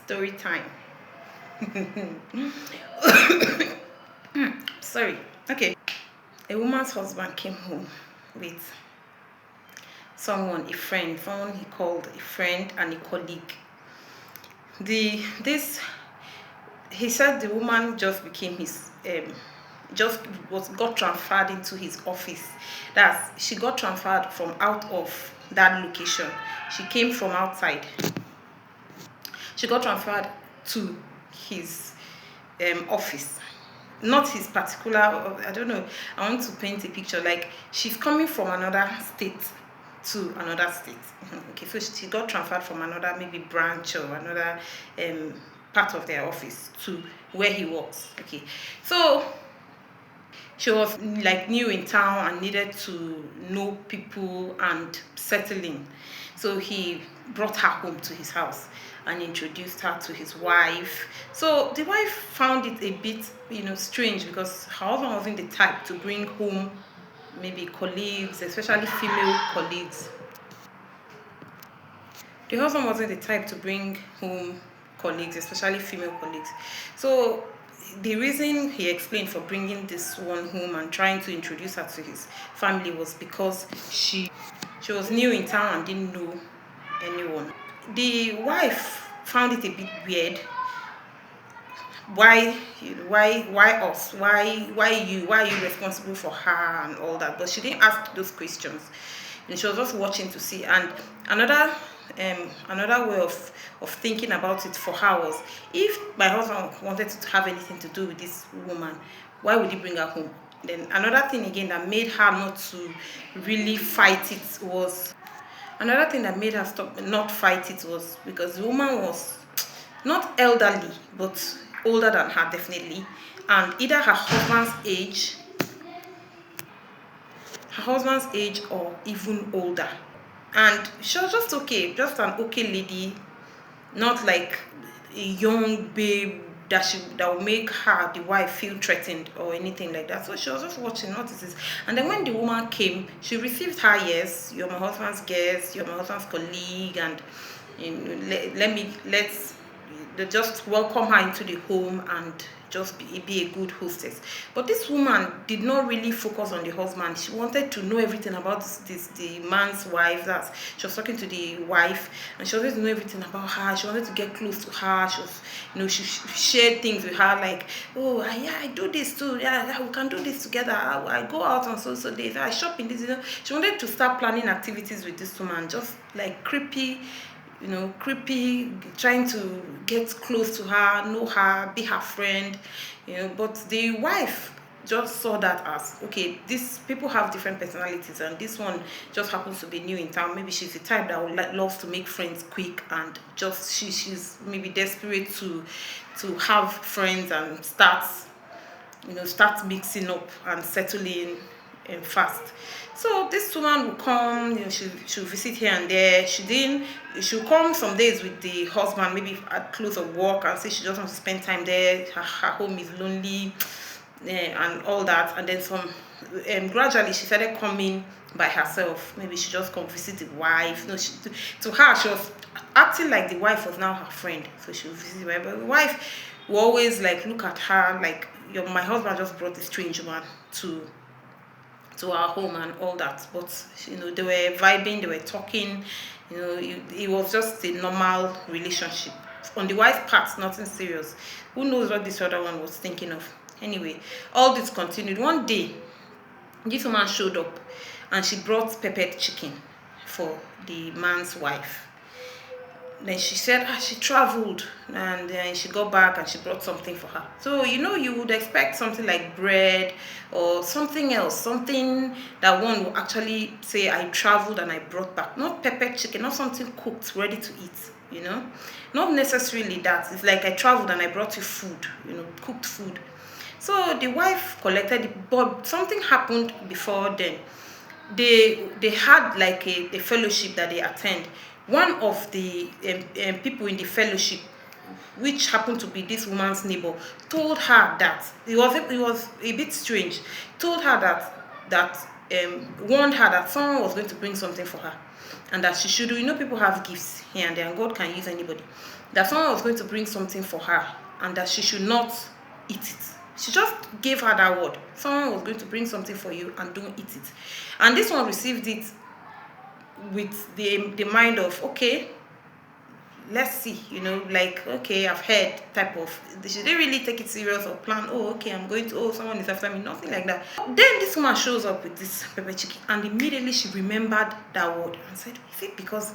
Story time. Sorry. Okay. A woman's husband came home with someone he called a friend and a colleague. This he said the woman just became his just was got transferred into his office. That's she got transferred from out of that location. She came from outside. She got transferred to his office, not his particular. I don't know. I want to paint a picture like she's coming from another state to another state. Okay, so she got transferred from another maybe branch or another part of their office to where he works. Okay, so she was like new in town and needed to know people and settle in. So he brought her home to his house and introduced her to his wife. So the wife found it a bit, strange because her husband wasn't the type to bring home maybe colleagues, especially female colleagues. The husband wasn't the type to bring home colleagues, especially female colleagues. So the reason he explained for bringing this one home and trying to introduce her to his family was because she was new in town and didn't know anyone. The wife found it a bit weird. Why us? Why are you responsible for her and all that? But she didn't ask those questions. She was just watching to see. And another way of thinking about it for her was, if my husband wanted to have anything to do with this woman, why would he bring her home? Then another thing again that made her not to really fight it was another thing that made her stop not fight it was because the woman was not elderly but older than her definitely, and either her husband's age or even older. And she was just okay, just an okay lady, not like a young babe that will make her the wife feel threatened or anything like that. So she was just watching, notices. And then when the woman came, she received her, yes, you're my husband's guest, you're my husband's colleague, and let's just welcome her into the home and just be a good hostess. But this woman did not really focus on the husband. She wanted to know everything about the man's wife. That she was talking to the wife and she wanted to know everything about her. She wanted to get close to her. She was, she shared things with her like, oh yeah, I do this too. Yeah, we can do this together. I go out on so days. I shop in this. She wanted to start planning activities with this woman, just like creepy, trying to get close to her, know her, be her friend, but the wife just saw that as, okay, these people have different personalities and this one just happens to be new in town. Maybe she's the type that loves to make friends quick, and just she's maybe desperate to have friends and start mixing up and settling fast. So this woman will come, she'll visit here and there. She'll come some days with the husband, maybe at close of work, and say she just wants to spend time there. Her home is lonely, and all that. And then gradually she started coming by herself. Maybe she just come visit the wife. To her, she was acting like the wife was now her friend. So she would visit the wife. But the wife will always like look at her like, my husband just brought a strange man to our home and all that. But they were vibing, they were talking, it was just a normal relationship. On the wife's part, nothing serious. Who knows what this other one was thinking of? Anyway, all this continued. One day, this woman showed up and she brought peppered chicken for the man's wife. Then she said she traveled, and then she got back and she brought something for her. So you would expect something like bread or something else, something that one will actually say, I traveled and I brought back. Not peppered chicken, not something cooked ready to eat. Not necessarily that. It's like, I traveled and I brought you food, cooked food. So the wife collected it, but something happened before then. They had like a fellowship that they attend. One of the people in the fellowship, which happened to be this woman's neighbor, told her that it was a bit strange. Told her that warned her that someone was going to bring something for her, and that she should, people have gifts here and there, and God can use anybody. That someone was going to bring something for her, and that she should not eat it. She just gave her that word. Someone was going to bring something for you, and don't eat it. And this one received it with the mind of, okay, let's see, like, okay, I've heard type of. She didn't really take it serious or plan, oh, okay, I'm going to, oh, someone is after me, nothing like that. Then this woman shows up with this pepper chicken, and immediately she remembered that word and said, is it because,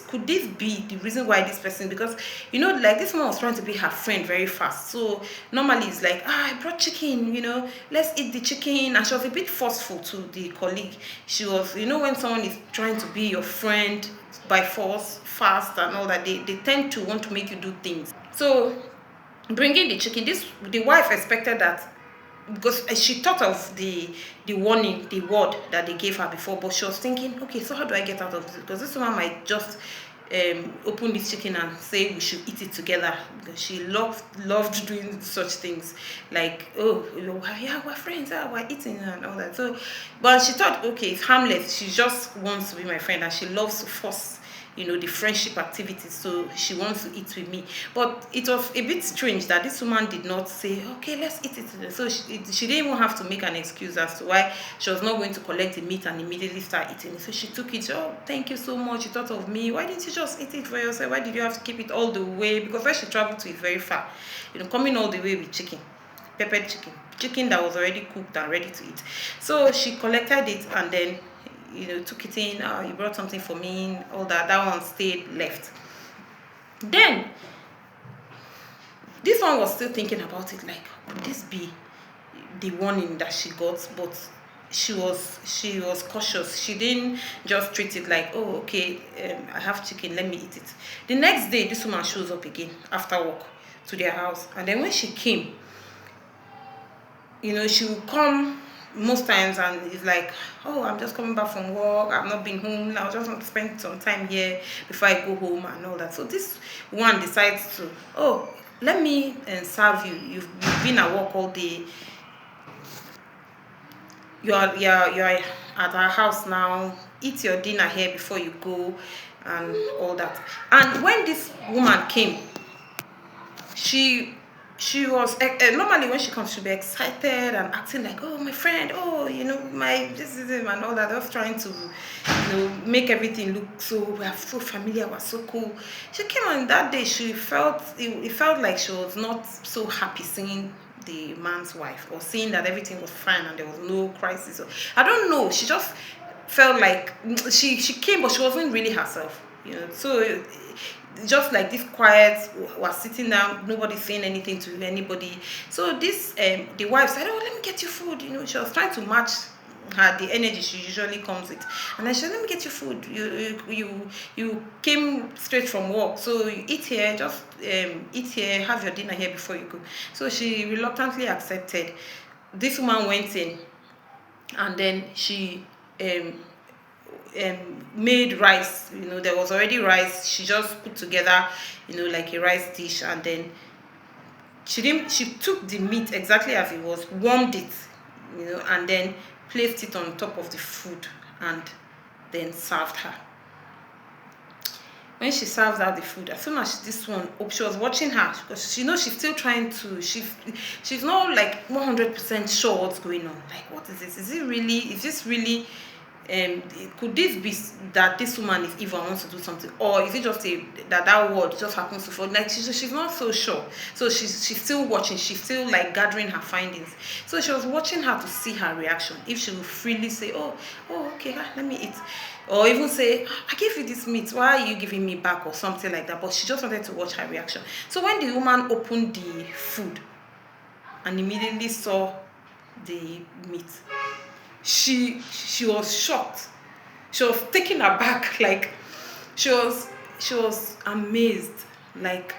could this be the reason why this person, because, like, this woman was trying to be her friend very fast. So normally it's like, I brought chicken, let's eat the chicken. And she was a bit forceful to the colleague. She was, when someone is trying to be your friend by force, fast and all that, they tend to want to make you do things. So bringing the chicken, the wife expected that, because she thought of the warning, the word that they gave her before, but she was thinking, okay, so how do I get out of this? Because this woman might just open this chicken and say we should eat it together, because she loved doing such things, like, oh, yeah, we're friends, we're eating and all that. So, but she thought, okay, it's harmless, she just wants to be my friend, and she loves to force the friendship activities, so she wants to eat with me. But it was a bit strange that this woman did not say, okay, let's eat it today. So she didn't even have to make an excuse as to why she was not going to collect the meat and immediately start eating it. So she took it. Oh, thank you so much, you thought of me. Why didn't you just eat it for yourself? Why did you have to keep it all the way? Because where she traveled to is very far, coming all the way with peppered chicken that was already cooked and ready to eat. So she collected it, and then took it in. You brought something for me, all that. That one stayed left. Then this one was still thinking about it, like, could this be the warning that she got? But she was cautious. She didn't just treat it like, oh, okay, I have chicken, let me eat it. The next day, this woman shows up again after work to their house, and then when she came, she would come most times and it's like, oh, I'm just coming back from work, I've not been home now, I just want to spend some time here before I go home and all that. So this one decides to, oh, let me serve you. You've been at work all day, you're at our house now, eat your dinner here before you go and all that. And when this woman came, she was normally when she comes, she'll be excited and acting like, oh, my friend, oh, my this is him and all that, just trying to make everything look so, we're so familiar, we're so cool. She came on that day, she felt it felt like she was not so happy seeing the man's wife, or seeing that everything was fine and there was no crisis. So I don't know, she just felt like she came, but she wasn't really herself, so just like this quiet, was sitting down, nobody saying anything to anybody. So this the wife said, oh, let me get you food. She was trying to match the energy she usually comes with, and then she said, let me get you food. You came straight from work, so you eat here, just eat here, have your dinner here before you go. So she reluctantly accepted. This woman went in, and then she made rice. There was already rice, she just put together like a rice dish, and then she took the meat exactly as it was, warmed it, and then placed it on top of the food, and then served her. When she served her the food, as soon as this one, she was watching her, because she's still trying to, she's not like 100% sure what's going on. Like, what is this? Is this really could this be that this woman is evil and wants to do something, or is it just that word just happens to fall? Like, she's not so sure. So she's still watching, she's still like gathering her findings. So she was watching her to see her reaction, if she will freely say, oh, okay, let me eat, or even say, I gave you this meat, why are you giving me back, or something like that. But she just wanted to watch her reaction. So when the woman opened the food and immediately saw the meat, she was shocked. She was taken aback, like she was amazed, like,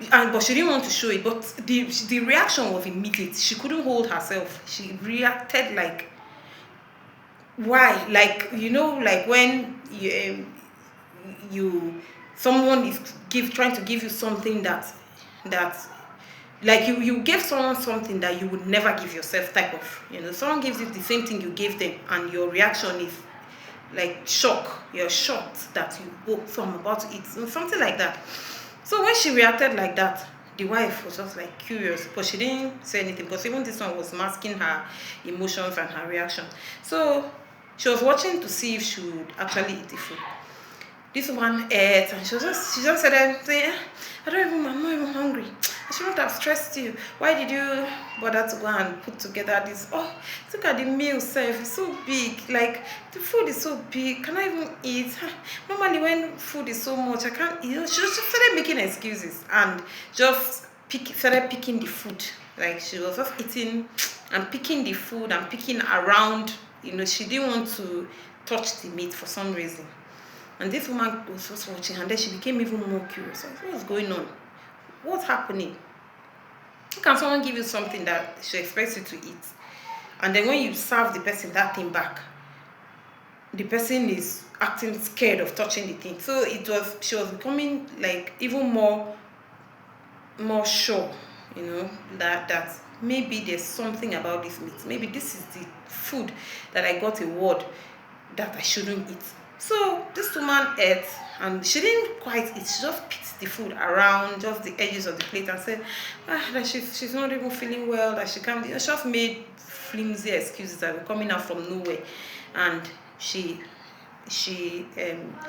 but she didn't want to show it. But the reaction was immediate. She couldn't hold herself. She reacted like, why? Like, like when someone is trying to give you something that like you gave someone something that you would never give yourself type of, someone gives you the same thing you gave them and your reaction is like shock. You're shocked that so I'm about to eat, something like that. So when she reacted like that, the wife was just like curious, but she didn't say anything because even this one was masking her emotions and her reaction. So she was watching to see if she would actually eat the food. This one ate and she just said, I'm not even hungry. I shouldn't have stressed you. Why did you bother to go and put together this? Oh, look at the meal self. It's so big. Like, the food is so big. Can I even eat? Normally, when food is so much, I can't eat. She just started making excuses and just started picking the food. Like, she was just eating and picking the food and picking around. She didn't want to touch the meat for some reason. And this woman was just watching, and then she became even more curious. Like, what's going on? What's happening? How can someone give you something that she expects you to eat, and then when you serve the person that thing back, the person is acting scared of touching the thing? So she was becoming like even more sure, that maybe there's something about this meat. Maybe this is the food that I got a word that I shouldn't eat. So this woman ate, and she didn't quite eat. She just picked the food around just the edges of the plate and said that she's not even feeling well, that she can't. She just made flimsy excuses that were coming out from nowhere, and she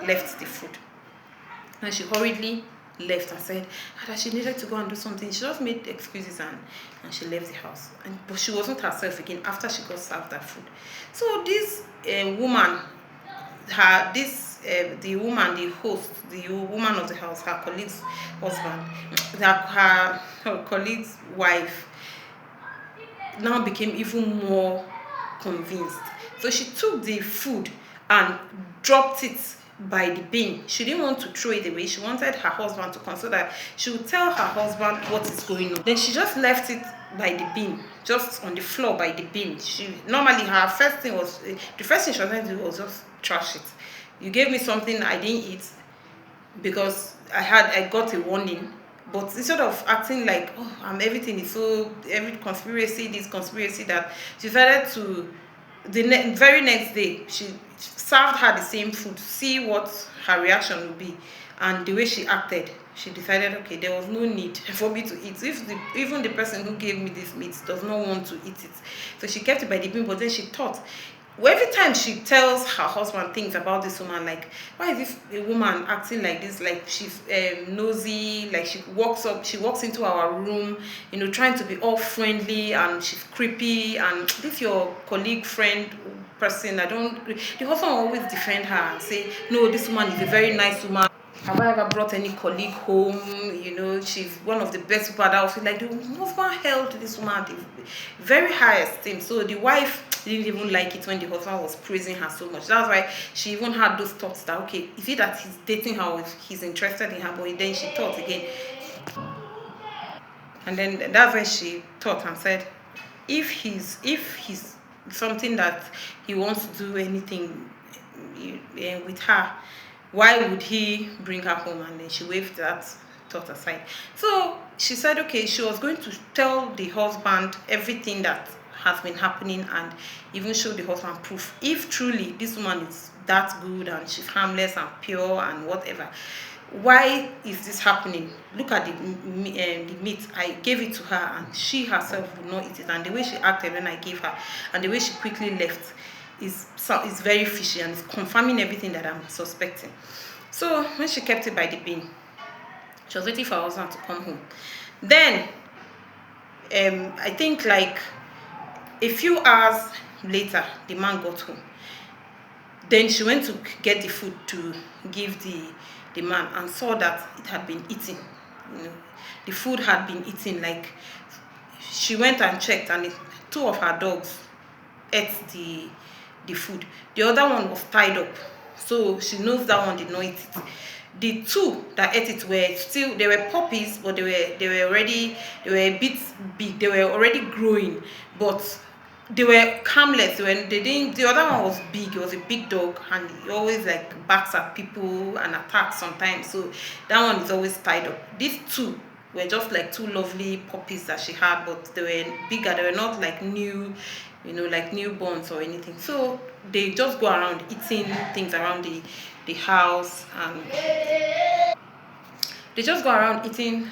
left the food. And she hurriedly left and said that she needed to go and do something. She just made excuses and she left the house. But she wasn't herself again after she got served that food. So this woman, the woman, the host, the woman of the house, her colleague's husband, her colleague's wife, now became even more convinced. So she took the food and dropped it by the bin. She didn't want to throw it away. She wanted her husband to come so that she would tell her husband what is going on. Then she just left it by the bin, just on the floor by the bin. She normally, her first thing was, the first thing she was going to do was just trash it. You gave me something I didn't eat because I got a warning. But instead of acting like, everything is so, every conspiracy, this conspiracy that, she decided to, very next day, she served her the same food to see what her reaction would be. And the way she acted, she decided, okay, there was no need for me to eat. If even the person who gave me this meat does not want to eat it. So she kept it by the bin, but then she thought, every time she tells her husband things about this woman, like, why is this a woman acting like this? Like, she's nosy, like she walks into our room, trying to be all friendly, and she's creepy, and this your colleague, friend, person, the husband will always defend her and say, no, this woman is a very nice woman. Have I ever brought any colleague home? She's one of the best people that I feel like the husband held this woman in very high esteem. So the wife didn't even like it when the husband was praising her so much. That's why she even had those thoughts that, okay, is it that he's dating her or he's interested in her? But then she thought again. And then that's when she thought and said, if he's something that he wants to do anything with her, why would he bring her home? And then she waved that thought aside. So she said, okay, she was going to tell the husband everything that has been happening and even show the husband proof. If truly this woman is that good and she's harmless and pure and whatever, why is this happening? Look at the meat. I gave it to her and she herself would not eat it. And the way she acted when I gave her and the way she quickly left is very fishy and it's confirming everything that I'm suspecting. So when she kept it by the bin, she was waiting for her husband to come home. Then I think like a few hours later, the man got home. Then she went to get the food to give the man and saw that it had been eaten. The food had been eaten. Like, she went and checked and two of her dogs ate the food. The other one was tied up, so she knows that one did not eat it. The two that ate it were still, they were puppies, but they were a bit big. They were already growing, but they were harmless. The other one was big. It was a big dog, and he always like barks at people and attacks sometimes. So that one is always tied up. These two were just like two lovely puppies that she had, but they were bigger. They were not like new, like newborns or anything. So they just go around eating things around the house, and they just go around eating,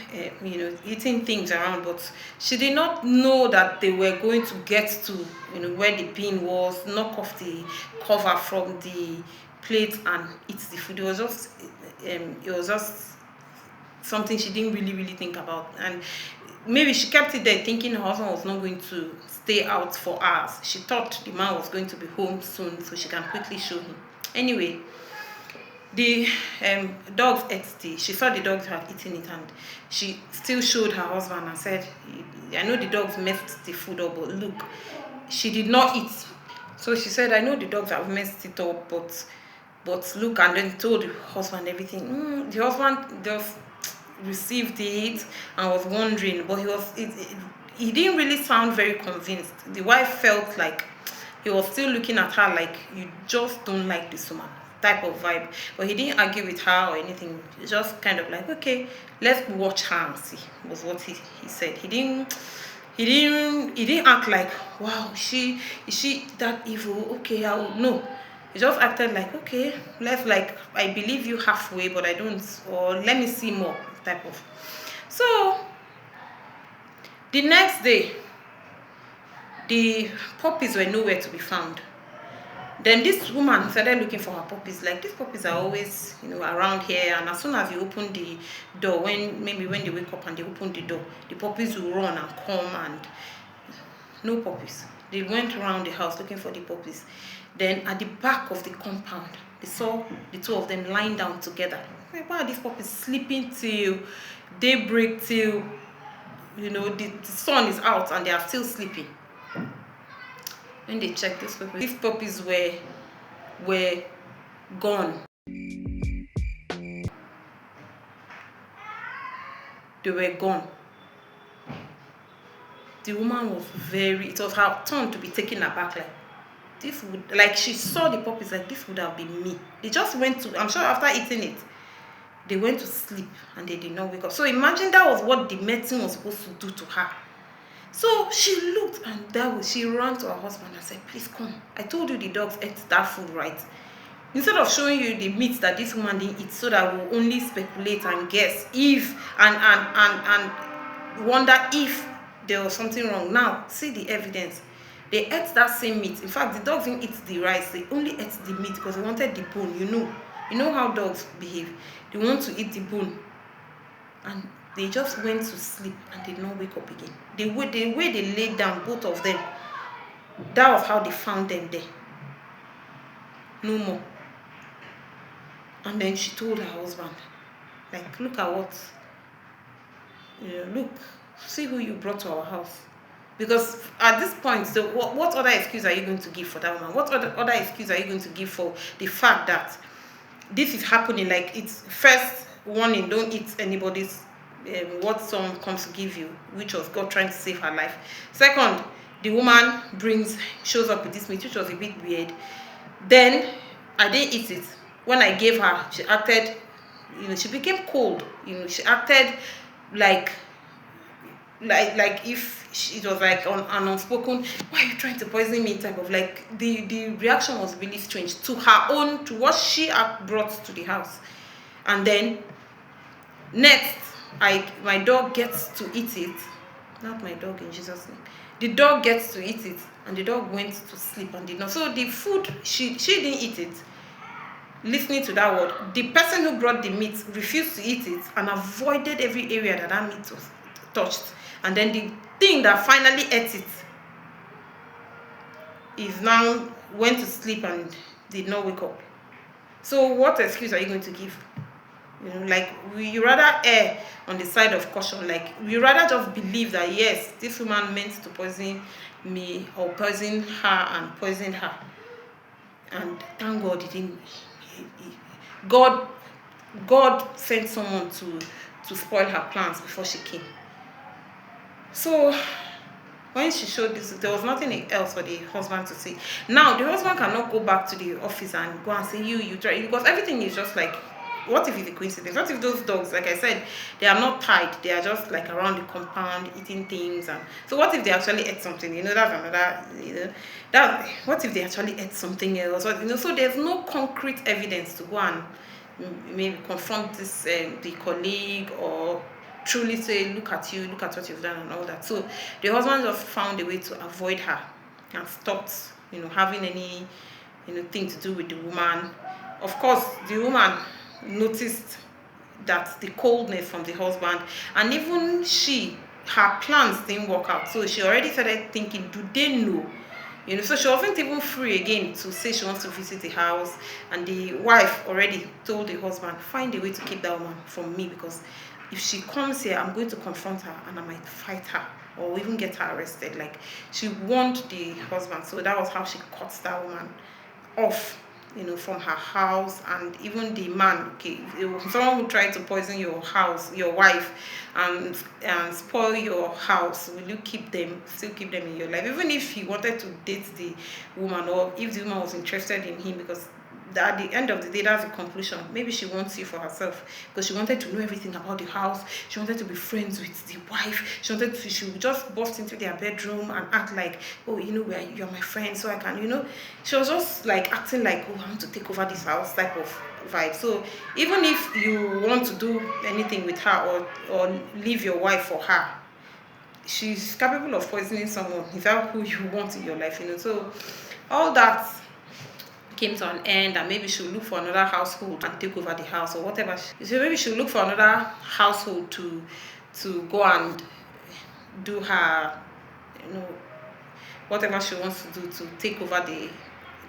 eating things around. But she did not know that they were going to get to, where the bin was, knock off the cover from the plate and eat the food. It was just something she didn't really think about. And maybe she kept it there thinking her husband was not going to stay out for hours. She thought the man was going to be home soon so she can quickly show him. Anyway, the dogs ate she saw the dogs had eaten it, and she still showed her husband and said, I know the dogs messed the food up, but look, she did not eat. So she said, I know the dogs have messed it up, but look, and then told the husband everything. The husband just received it and was wondering, but he didn't really sound very convinced. The wife felt like he was still looking at her like, you just don't like this woman type of vibe. But he didn't argue with her or anything. He just kind of like, okay, let's watch her and see, was what he said. He didn't act like, wow, is she that evil? Okay, I will no. He just acted like, okay, let's, like, I believe you halfway, but I don't, or let me see more type of. So the next day, the puppies were nowhere to be found. Then this woman started looking for her puppies. Like, these puppies are always, around here. And as soon as you open the door, when they wake up and they open the door, the puppies will run and come, and no puppies. They went around the house looking for the puppies. Then at the back of the compound, they saw the two of them lying down together. Why are these puppies sleeping till daybreak, till the sun is out, and they are still sleeping? When they checked these puppies were gone. They were gone. The woman was it was her turn to be taken aback, like she saw the puppies, like, this would have been me. They just went to, I'm sure after eating it, they went to sleep and they did not wake up. So imagine that was what the medicine was supposed to do to her. So she looked, and she ran to her husband and said, please come. I told you the dogs ate that food, right? Instead of showing you the meat that this woman didn't eat, so that we'll only speculate and guess if and wonder if there was something wrong. Now, see the evidence. They ate that same meat. In fact, the dogs didn't eat the rice. They only ate the meat because they wanted the bone. You know how dogs behave. They want to eat the bone. And they just went to sleep and did not wake up again. The way they laid down, both of them, that was how they found them there. No more. And then she told her husband, like, look at what, look, see who you brought to our house. Because at this point, so what other excuse are you going to give for that woman? What other excuse are you going to give for the fact that this is happening? Like, it's first warning, don't eat anybody's what someone comes to give you, which was God trying to save her life. Second, the woman shows up with this meat, which was a bit weird. Then I didn't eat it. When I gave her, she acted, she became cold. She acted like if it was like an unspoken, why are you trying to poison me type of, like, the reaction was really strange to what she had brought to the house. And then next, my dog gets to eat it. Not my dog, in Jesus' name. The dog gets to eat it, and the dog went to sleep and did not. So the food, she didn't eat it. Listening to that word, the person who brought the meat refused to eat it and avoided every area that meat was touched. And then the thing that finally ate it is now went to sleep and did not wake up. So what excuse are you going to give? Like, you rather err on the side of caution. Like, we rather just believe that, yes, this woman meant to poison me or poison her and poisoned her. And thank God it didn't. God sent someone to spoil her plans before she came. So when she showed this, there was nothing else for the husband to say. Now the husband cannot go back to the office and go and say, you try, because everything is just like, what if it's a coincidence? What if those dogs, like I said, they are not tied, they are just like around the compound eating things? And so what if they actually ate something? That's another, that what if they actually ate something else? So there's no concrete evidence to go and maybe confront this the colleague, or truly say, look at you, look at what you've done and all that. So the husband just found a way to avoid her and stopped having any thing to do with the woman. Of course, the woman noticed that the coldness from the husband, and even her plans didn't work out. So she already started thinking, do they know? So she wasn't even free again to say she wants to visit the house. And the wife already told the husband, find a way to keep that woman from me, because if she comes here, I'm going to confront her and I might fight her or even get her arrested. Like, she warned the husband. So that was how she cut that woman off, from her house. And even the man, okay, someone who tried to poison your house, your wife, and spoil your house, will you still keep them in your life? Even if he wanted to date the woman, or if the woman was interested in him, because at the end of the day, that's the conclusion. Maybe she wants you for herself, because she wanted to know everything about the house. She wanted to be friends with the wife. She would just burst into their bedroom and act like, oh, you're my friend, so I can, she was just like acting like, oh, I want to take over this house type of vibe. So even if you want to do anything with her, or leave your wife for her, she's capable of poisoning someone. Is that who you want in your life? So all that came to an end, and maybe she'll look for another household and take over the house or whatever. So maybe she'll look for another household to go and do her, whatever she wants to do to take over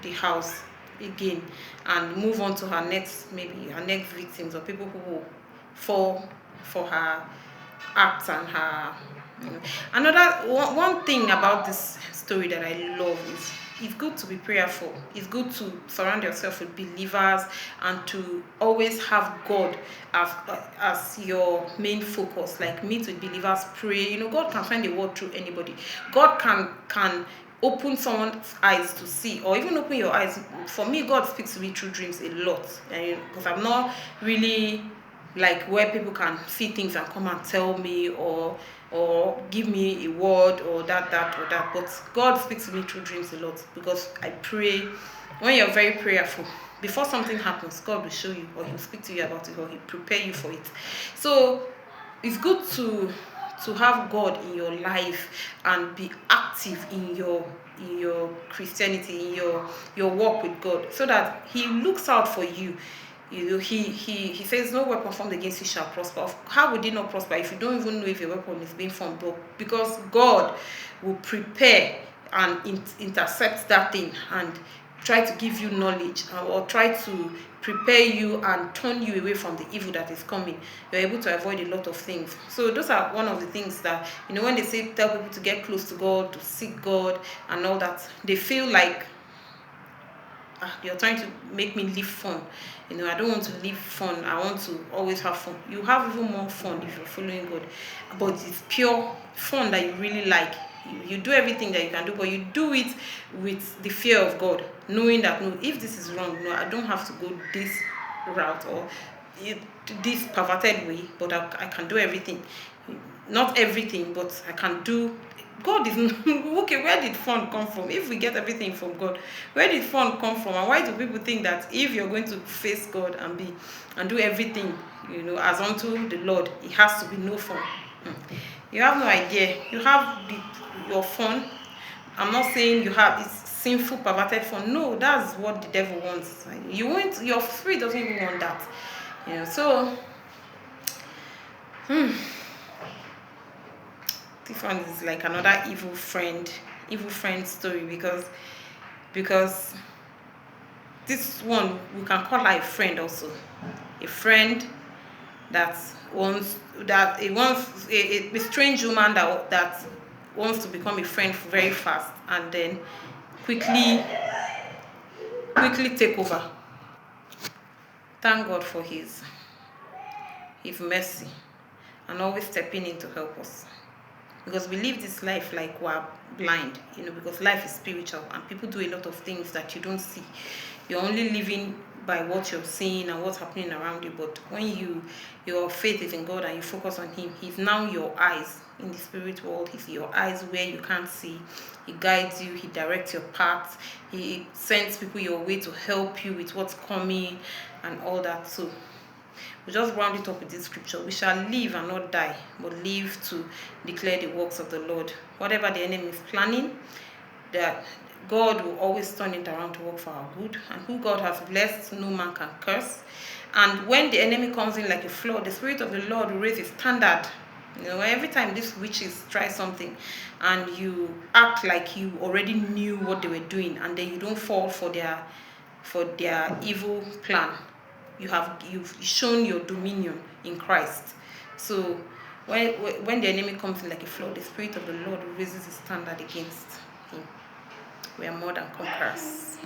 the house again, and move on to her next victims, or people who will fall for her acts and her. Another one thing about this story that I love is, it's good to be prayerful. It's good to surround yourself with believers, and to always have God as your main focus. Like, meet with believers, pray. God can find a word through anybody. God can open someone's eyes to see, or even open your eyes. For me, God speaks to me through dreams a lot, because I'm not really like where people can see things and come and tell me, or give me a word, or that. But God speaks to me through dreams a lot, because I pray. When you're very prayerful, before something happens, God will show you, or He'll speak to you about it, or He'll prepare you for it. So it's good to have God in your life, and be active in your Christianity, in your walk with God, so that He looks out for you. He says, no weapon formed against you shall prosper. How would it not prosper if you don't even know if your weapon is being formed? Because God will prepare and intercept that thing, and try to give you knowledge, or try to prepare you and turn you away from the evil that is coming. You're able to avoid a lot of things. So those are one of the things that, when they say tell people to get close to God, to seek God and all that, they feel like, you're trying to make me live fun. I don't want to live fun. I want to always have fun. You have even more fun if you're following God. But it's pure fun that you really like. You do everything that you can do, but you do it with the fear of God, knowing that, no, if this is wrong, no, I don't have to go this route, or this perverted way, but I can do everything. Not everything, but I can do. God is okay. Where did fun come from? If we get everything from God, where did fun come from? And why do people think that if you're going to face God and do everything, as unto the Lord, it has to be no fun? You have no idea. You have your fun. I'm not saying it's sinful, perverted fun. No, that's what the devil wants. Your spirit doesn't even want that. So this one is like another evil friend story, because this one, we can call her a friend also. A friend that wants a strange woman that wants to become a friend very fast, and then quickly take over. Thank God for his mercy, and always stepping in to help us. Because we live this life like we're blind, because life is spiritual, and people do a lot of things that you don't see. You're only living by what you're seeing and what's happening around you. But when your faith is in God and you focus on Him, He's now your eyes in the spirit world. He's your eyes where you can't see. He guides you, He directs your path, He sends people your way to help you with what's coming and all that. So we just round it up with this scripture. We shall live and not die, but live to declare the works of the Lord. Whatever the enemy is planning, that God will always turn it around to work for our good. And who God has blessed, no man can curse. And when the enemy comes in like a flood, the Spirit of the Lord will raise his standard. Every time these witches try something and you act like you already knew what they were doing, and then you don't fall for their evil plan, you've shown your dominion in Christ. So when the enemy comes in like a flood, the Spirit of the Lord raises his standard against him. We are more than conquerors.